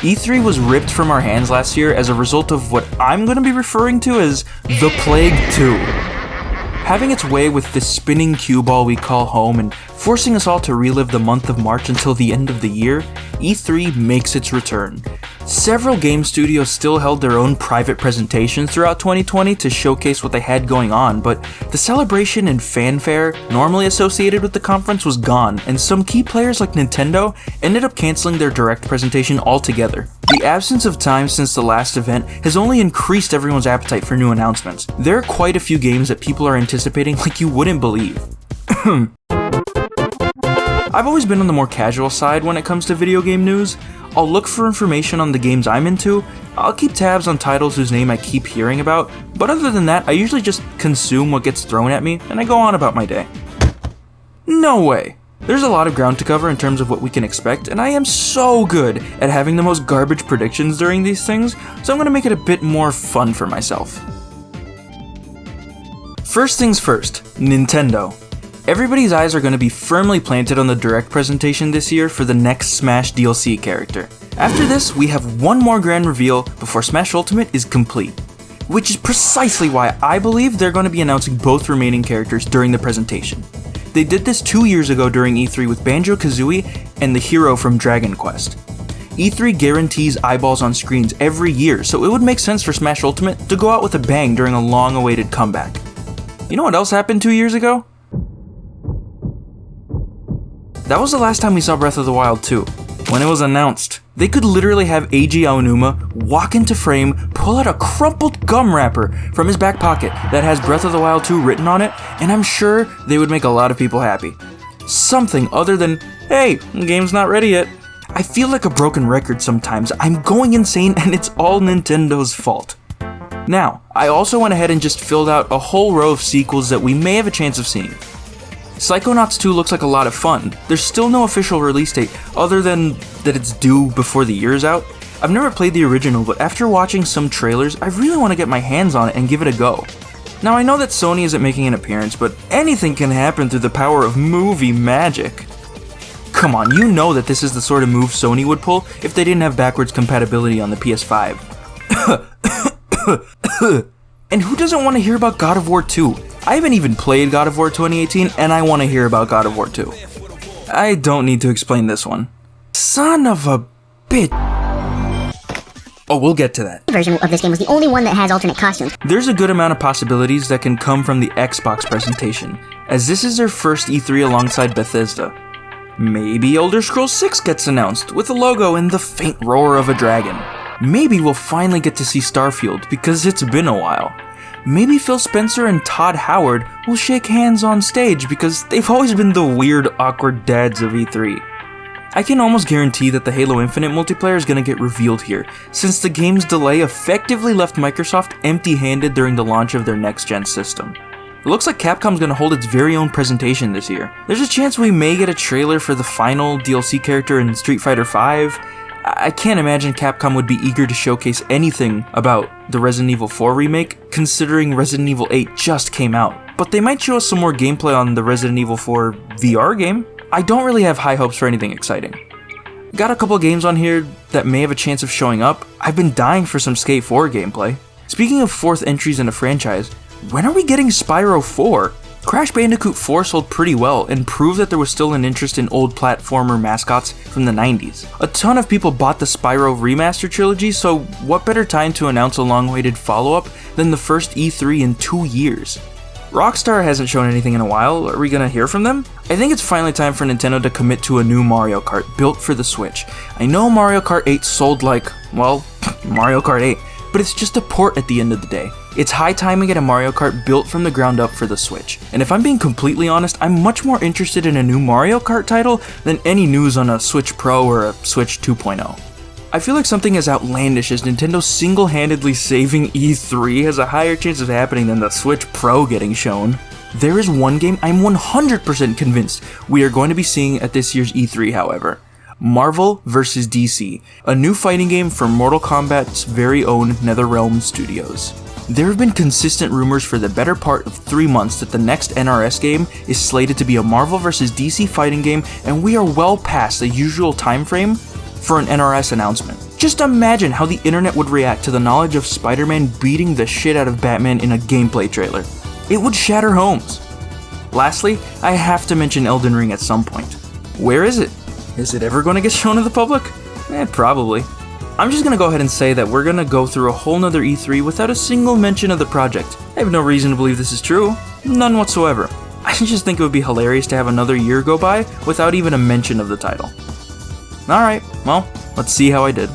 E3 was ripped from our hands last year as a result of what I'm going to be referring to as The Plague 2. Having its way with this spinning cue ball we call home and forcing us all to relive the month of March until the end of the year, E3 makes its return. Several game studios still held their own private presentations throughout 2020 to showcase what they had going on, but the celebration and fanfare normally associated with the conference was gone, and some key players like Nintendo ended up canceling their direct presentation altogether. The absence of time since the last event has only increased everyone's appetite for new announcements. There are quite a few games that people are anticipating like you wouldn't believe. I've always been on the more casual side when it comes to video game news. I'll look for information on the games I'm into, I'll keep tabs on titles whose name I keep hearing about, but other than that, I usually just consume what gets thrown at me, and I go on about my day. No way! There's a lot of ground to cover in terms of what we can expect, and I am so good at having the most garbage predictions during these things, so I'm gonna make it a bit more fun for myself. First things first, Nintendo. Everybody's eyes are going to be firmly planted on the Direct presentation this year for the next Smash DLC character. After this, we have one more grand reveal before Smash Ultimate is complete. Which is precisely why I believe they're going to be announcing both remaining characters during the presentation. They did this 2 years ago during E3 with Banjo-Kazooie and the hero from Dragon Quest. E3 guarantees eyeballs on screens every year, so it would make sense for Smash Ultimate to go out with a bang during a long-awaited comeback. You know what else happened 2 years ago? That was the last time we saw Breath of the Wild 2. When it was announced, they could literally have Eiji Aonuma walk into frame, pull out a crumpled gum wrapper from his back pocket that has Breath of the Wild 2 written on it, and I'm sure they would make a lot of people happy. Something other than, hey, the game's not ready yet. I feel like a broken record sometimes. I'm going insane and it's all Nintendo's fault. Now, I also went ahead and just filled out a whole row of sequels that we may have a chance of seeing. Psychonauts 2 looks like a lot of fun. There's still no official release date, other than that it's due before the year's out. I've never played the original, but after watching some trailers, I really want to get my hands on it and give it a go. Now I know that Sony isn't making an appearance, but anything can happen through the power of movie magic. Come on, you know that this is the sort of move Sony would pull if they didn't have backwards compatibility on the PS5. And who doesn't want to hear about God of War 2? I haven't even played God of War 2018, and I want to hear about God of War 2. I don't need to explain this one. Son of a bitch. Oh, we'll get to that. The version of this game was the only one that has alternate costumes. There's a good amount of possibilities that can come from the Xbox presentation, as this is their first E3 alongside Bethesda. Maybe Elder Scrolls 6 gets announced, with a logo and the faint roar of a dragon. Maybe we'll finally get to see Starfield, because it's been a while. Maybe Phil Spencer and Todd Howard will shake hands on stage because they've always been the weird, awkward dads of E3. I can almost guarantee that the Halo Infinite multiplayer is going to get revealed here, since the game's delay effectively left Microsoft empty-handed during the launch of their next-gen system. It looks like Capcom's going to hold its very own presentation this year. There's a chance we may get a trailer for the final DLC character in Street Fighter V. I can't imagine Capcom would be eager to showcase anything about the Resident Evil 4 remake, considering Resident Evil 8 just came out. But they might show us some more gameplay on the Resident Evil 4 VR game. I don't really have high hopes for anything exciting. Got a couple games on here that may have a chance of showing up. I've been dying for some Skate 4 gameplay. Speaking of fourth entries in a franchise, when are we getting Spyro 4? Crash Bandicoot 4 sold pretty well and proved that there was still an interest in old platformer mascots from the 90s. A ton of people bought the Spyro Remaster trilogy, so what better time to announce a long-awaited follow-up than the first E3 in 2 years? Rockstar hasn't shown anything in a while. Are we gonna hear from them? I think it's finally time for Nintendo to commit to a new Mario Kart built for the Switch. I know Mario Kart 8 sold like, well, Mario Kart 8, but it's just a port at the end of the day. It's high time we get a Mario Kart built from the ground up for the Switch. And if I'm being completely honest, I'm much more interested in a new Mario Kart title than any news on a Switch Pro or a Switch 2.0. I feel like something as outlandish as Nintendo single-handedly saving E3 has a higher chance of happening than the Switch Pro getting shown. There is one game I'm 100% convinced we are going to be seeing at this year's E3, however. Marvel vs. DC, a new fighting game from Mortal Kombat's very own NetherRealm Studios. There have been consistent rumors for the better part of 3 months that the next NRS game is slated to be a Marvel vs. DC fighting game, and we are well past the usual time frame for an NRS announcement. Just imagine how the internet would react to the knowledge of Spider-Man beating the shit out of Batman in a gameplay trailer. It would shatter homes. Lastly, I have to mention Elden Ring at some point. Where is it? Is it ever going to get shown to the public? Probably. I'm just going to go ahead and say that we're going to go through a whole nother E3 without a single mention of the project. I have no reason to believe this is true. None whatsoever. I just think it would be hilarious to have another year go by without even a mention of the title. Alright, well, let's see how I did.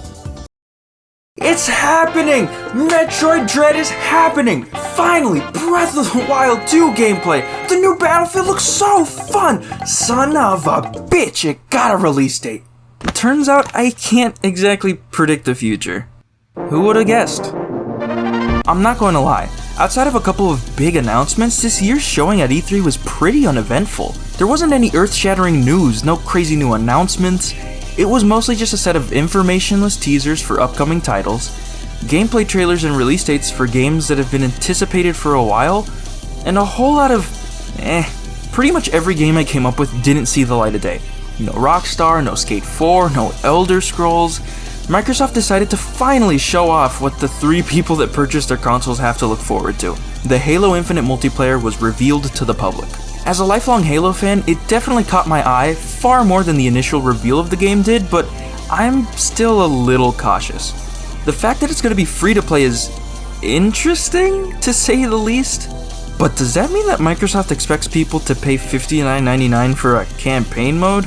It's happening! Metroid Dread is happening! Finally, Breath of the Wild 2 gameplay! The new Battlefield looks so fun! Son of a bitch, it got a release date! Turns out I can't exactly predict the future. Who would have guessed? I'm not going to lie. Outside of a couple of big announcements, this year's showing at E3 was pretty uneventful. There wasn't any earth-shattering news, no crazy new announcements. It was mostly just a set of informationless teasers for upcoming titles, gameplay trailers and release dates for games that have been anticipated for a while, and a whole lot of pretty much every game I came up with didn't see the light of day. No Rockstar, no Skate 4, no Elder Scrolls. Microsoft decided to finally show off what the 3 people that purchased their consoles have to look forward to. The Halo Infinite multiplayer was revealed to the public. As a lifelong Halo fan, it definitely caught my eye far more than the initial reveal of the game did, but I'm still a little cautious. The fact that it's going to be free to play is interesting, to say the least. But does that mean that Microsoft expects people to pay $59.99 for a campaign mode?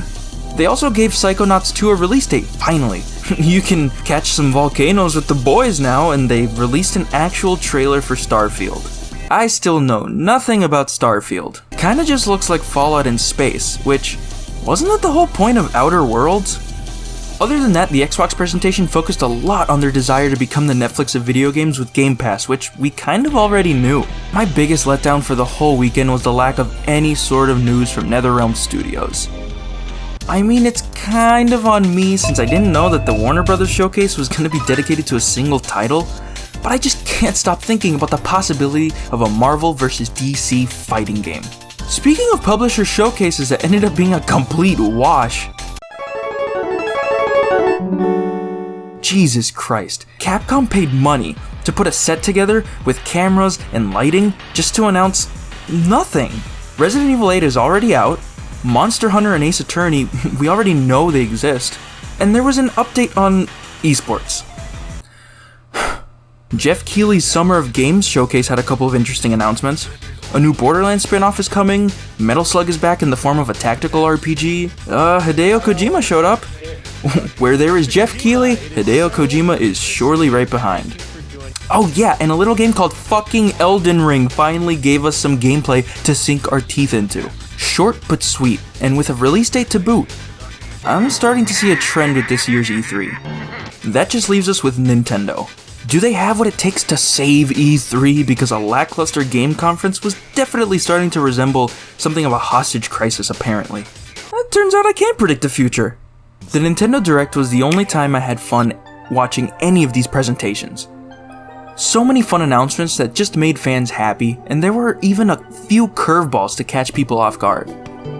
They also gave Psychonauts 2 a release date, finally. You can catch some volcanoes with the boys now, and they've released an actual trailer for Starfield. I still know nothing about Starfield. Kinda just looks like Fallout in space, which, wasn't that the whole point of Outer Worlds? Other than that, the Xbox presentation focused a lot on their desire to become the Netflix of video games with Game Pass, which we kind of already knew. My biggest letdown for the whole weekend was the lack of any sort of news from NetherRealm Studios. I mean, it's kind of on me since I didn't know that the Warner Bros. Showcase was going to be dedicated to a single title, but I just can't stop thinking about the possibility of a Marvel vs. DC fighting game. Speaking of publisher showcases that ended up being a complete wash, Jesus Christ, Capcom paid money to put a set together with cameras and lighting just to announce nothing. Resident Evil 8 is already out, Monster Hunter and Ace Attorney, we already know they exist, and there was an update on esports. Jeff Keighley's Summer of Games showcase had a couple of interesting announcements. A new Borderlands spin-off is coming, Metal Slug is back in the form of a tactical RPG, Hideo Kojima showed up. Where there is Jeff Keighley, Hideo Kojima is surely right behind. Oh yeah, and a little game called fucking Elden Ring finally gave us some gameplay to sink our teeth into. Short but sweet, and with a release date to boot. I'm starting to see a trend with this year's E3. That just leaves us with Nintendo. Do they have what it takes to save E3? Because a lackluster game conference was definitely starting to resemble something of a hostage crisis, apparently. It turns out I can't predict the future. The Nintendo Direct was the only time I had fun watching any of these presentations. So many fun announcements that just made fans happy, and there were even a few curveballs to catch people off guard.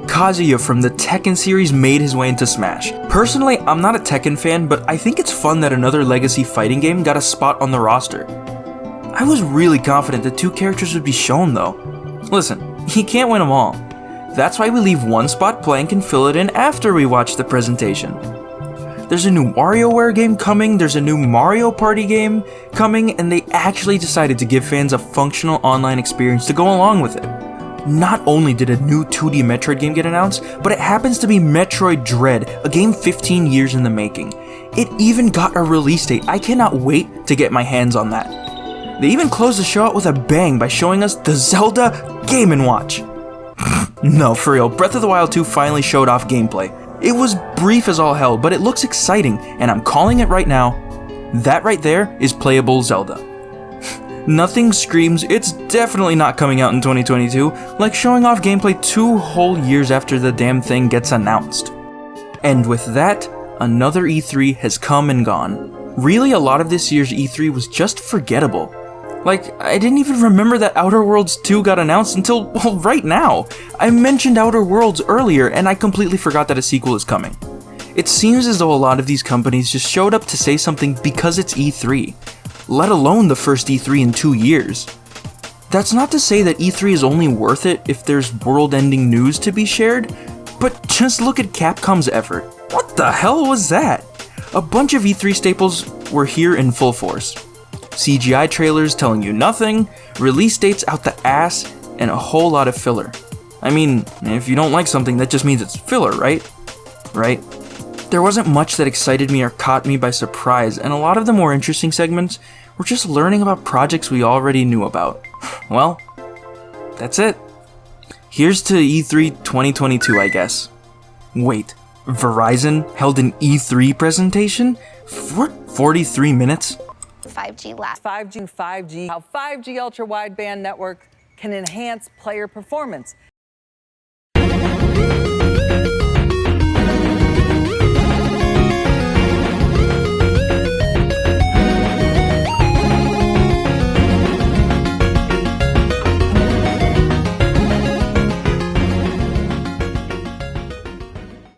Kazuya from the Tekken series made his way into Smash. Personally, I'm not a Tekken fan, but I think it's fun that another legacy fighting game got a spot on the roster. I was really confident that 2 characters would be shown though. Listen, you can't win them all. That's why we leave one spot blank and fill it in after we watch the presentation. There's a new WarioWare game coming, there's a new Mario Party game coming, and they actually decided to give fans a functional online experience to go along with it. Not only did a new 2D Metroid game get announced, but it happens to be Metroid Dread, a game 15 years in the making. It even got a release date. I cannot wait to get my hands on that. They even closed the show out with a bang by showing us the Zelda Game & Watch. No, for real, Breath of the Wild 2 finally showed off gameplay. It was brief as all hell, but it looks exciting, and I'm calling it right now. That right there is playable Zelda. Nothing screams it's definitely not coming out in 2022, like showing off gameplay 2 whole years after the damn thing gets announced. And with that, another E3 has come and gone. Really, a lot of this year's E3 was just forgettable. Like, I didn't even remember that Outer Worlds 2 got announced until, well, right now. I mentioned Outer Worlds earlier, and I completely forgot that a sequel is coming. It seems as though a lot of these companies just showed up to say something because it's E3, let alone the first E3 in 2 years. That's not to say that E3 is only worth it if there's world-ending news to be shared, but just look at Capcom's effort. What the hell was that? A bunch of E3 staples were here in full force. CGI trailers telling you nothing, release dates out the ass, and a whole lot of filler. I mean, if you don't like something, that just means it's filler, right? Right? There wasn't much that excited me or caught me by surprise, and a lot of the more interesting segments were just learning about projects we already knew about. Well, that's it. Here's to E3 2022, I guess. Wait, Verizon held an E3 presentation? For 43 minutes? 5G last. 5G, how 5G ultra-wideband network can enhance player performance.